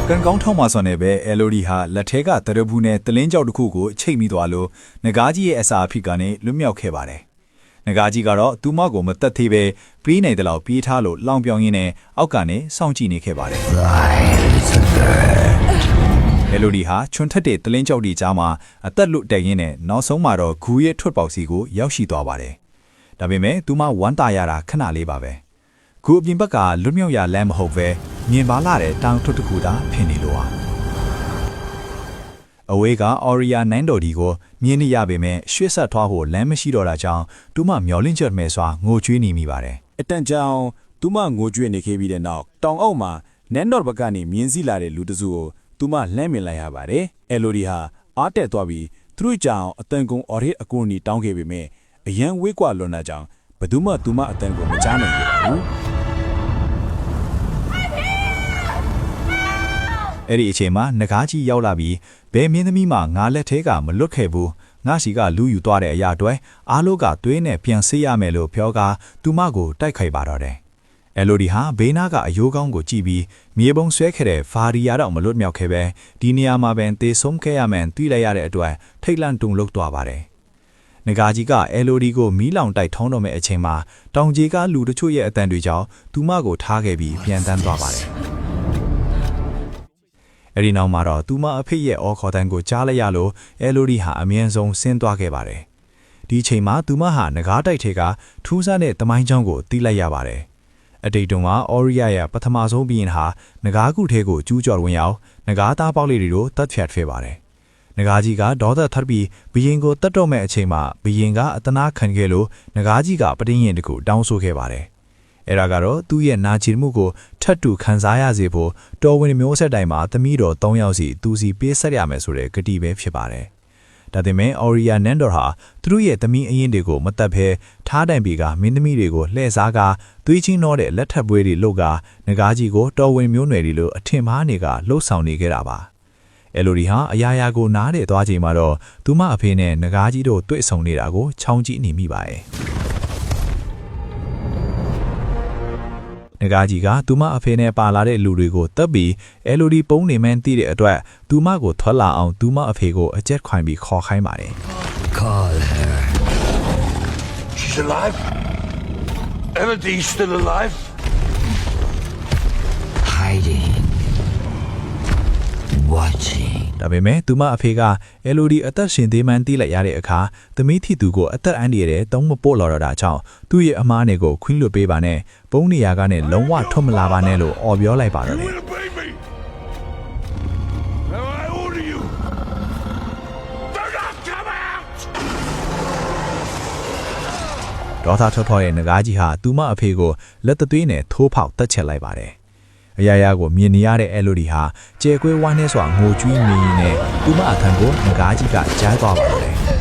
ကန်ကောင်းထောက်မှဆွန်နေပဲအဲလိုဒီဟာလက်ထဲကတရဘူးနဲ့တလင်းကြောက်တစ်ခုကိုချိတ်မိသွားလို့ငကားကြီးရဲ့အစာအဖြစ်ကနေလွတ်မြောက်ခဲ့ပါတယ်။ငကားကြီးကတော့သူမကိုမတက်သေးပဲပြေးနေတယ်လို့ပြေးထားလို့လောင်ပြောင်ရင်းနဲ့အောက်ကနေစောင့်ကြည့်နေခဲ့ပါတယ်။အဲလိုဒီဟာချွန်ထက်တဲ့တလင်းကြောက်ဒီကြားမှာအသက်လွတ်တက်ရင်းနဲ့နောက်ဆုံးမှာတော့ဂူရဲ့ထွက်ပေါက်စီကိုရောက်ရှိသွားပါတယ်။ဒါပေမဲ့သူမဝမ်းတာရတာခဏလေးပါပဲ။ခုအပြင်ဘက်ကလွတ်မြောက်ရလမ်းမဟုတ်ပဲမြင်ပါလာတဲ့တောင်ထွတ်တစ်ခုသာဖြစ်နေလို့အဝေးကအော်ရီယာနိုင်တော်ဒီကိုမြင်နေရပေမဲ့ရွှေ့ဆက်ထွားဖို့လမ်းမရှိတော့တာကြောင့်သူမမျောလင့်ချက်မဲ့စွာငိုကြွေးနေမိပါတယ်အတန်ကြောင်သူမငိုကြွေးနေခဲ့ပြီးတဲ့နောက်တောင်အောက်မှာနန်းတော်ဘက်ကနေမြင်းစည်းလာတဲ့လူတစုကိုသူမလှမ်းမြင်လိုက်ရပါတယ်အဲလိုဒီဟာအားတက်သွားပြီးသူတို့ကြောင်အတန်ကုန်အော်ရစ်အကူအညီတောင်းခဲ့ပေမဲ့အရန်ဝေးကွာလွန်တာကြောင့်ဘယ်သူမှသူမအတန်ကိုမကြားနိုင်ခဲ့ဘူးအဲ့ဒီအချိန်မှာငကားကြီးရောက်လာပြီးဘယ်မင်းသမီးမှငါလက်ထဲကမလွတ်ခဲ့ဘူးငါစီကလူယူသွားတဲ့အရာတွေအားလုံးကသွေးနဲ့ပြန်ဆေးရမယ်လို့ပြောကာသူမကိုတိုက်ခိုက်ပါတော့တယ်။အဲလိုဒီဟာဘေးနာကအယိုးကောင်းကိုကြည့်ပြီးမြေပုံဆွဲခဲ့တဲ့ဖာရီယာတော့မလွတ်မြောက်ခဲ့ပဲဒီနေရာမှာပင်သေဆုံးခဲ့ရမှန်သိလိုက်ရတဲ့အတွက်ထိတ်လန့်တုန်လှုပ်သွားပါတယ်။ငကားကြီးကအဲလိုဒီကိုမီးလောင်တိုက်ထုံးတော့မဲ့အချိန်မှာတောင်ကြီးကလူတချို့ရဲ့အတန်တွေကြောင့်သူမကိုထားခဲ့ပြီးပြန်တန်းသွားပါတယ်။အဲ့ဒီနောက်မှာတော့သူမအဖေရဲ့အော်ခေါ်တန်းကိုကြားလိုက်ရလို့အဲလိုဒီဟာအမြဲဆုံးဆင်းသွားခဲ့ပါတယ်။ဒီအချိန်မှာသူမဟာငကားတိုက်ထဲကထူးဆန်းတဲ့တမိုင်းကြောင်းကိုသိလိုက်ရပါတယ်။အတိတ်တုန်းကအော်ရီယာရဲ့ပထမဆုံးဘီရင်ဟာငကားကုထဲကိုကျူးကျော်ဝင်ရောက်ငကားသားပေါက်လေးတွေကိုတတ်ဖြတ်ခဲ့ပါတယ်။ငကားကြီးကဒေါသထပ်ပြီးဘီရင်ကိုတတ်တော့မဲ့အချိန်မှာဘီရင်ကအတနာခံခဲ့လို့ငကားကြီးကပတင်းရင်တကူတောင်းဆိုခဲ့ပါတယ်။အဲ့ဒါကတော့သူ့ရဲ့နာကျင်မှုကိုထပ်တူခံစားရစေဖို့တော်ဝင်မျိုးဆက်တိုင်းမှာသမီးတော်3ယောက်စီသူစီပေးဆက်ရမယ်ဆိုတဲ့ဂတိပဲဖြစ်ပါတယ်။ဒါတင်မဲ့အော်ရီယာနန်ဒေါ်ဟာသူတို့ရဲ့သမီးအရင်တွေကိုမတက်ဖဲထားတိုင်ပြီးကမင်းသမီးတွေကိုလှည့်စားကာသွေးချင်းတော့တဲ့လက်ထပ်ပွဲတွေလုပ်ကာငကားကြီးကိုတော်ဝင်မျိုးနွယ်တွေလိုအထင်မှားနေကလှုပ်ဆောင်နေခဲ့တာပါ။အဲလိုဒီဟာအရာရာကိုနားတဲ့သွားချိန်မှာတော့သူမအဖေနဲ့ငကားကြီးတို့တွေ့ဆုံနေတာကိုချောင်းကြည့်နေမိပါရဲ့။ငကားကြီးကသူမအဖေနဲ့ပါလာတဲ့လူတွေကိုတပ်ပြီးအဲလိုဒီပုံနေမှန်းသိတဲ့အတွက်သူမကိုထွက်လာအောင်သူမအဖေကိုအကျက်ခွင်ပြီးခေါ်ခိုင်းပါတယ် Call her. She's alive? Elodie's still alive? Hiding. Watching. ဒါပေမဲ့သူမအဖေကအဲလိုဒီအသက်ရှင်သေးမှန်းသိလိုက်ရတဲ့အခါသမီးထီသူကိုအသက်အန္တရာယ်တဲ့တုံးမပို့လာတော့တာကြောင့်သူ့ရဲ့အမားနဲ့ကိုခွင်းလွတ်ပေးပါနဲ့ပုံနေရာကနေလုံးဝထွက်မလာပါနဲ့လို့အော်ပြောလိုက်ပါတော့တယ် Will obey me! Now I order you! Do not come out! ဒေါသထွက်ထွက်ရဲ့ငကားကြီးဟာသူမအဖေကိုလက်သွေးနဲ့ထိုးဖောက်တက်ချက်လိုက်ပါတယ်အရာရာကိုမြင်နေရတဲ့အဲလိုဒီဟာကျဲကွဲဝိုင်းနေစွာငိုကြွေးနေနေသူမအထံကိုငကားကြီးကကြားသွားပါတော့တယ်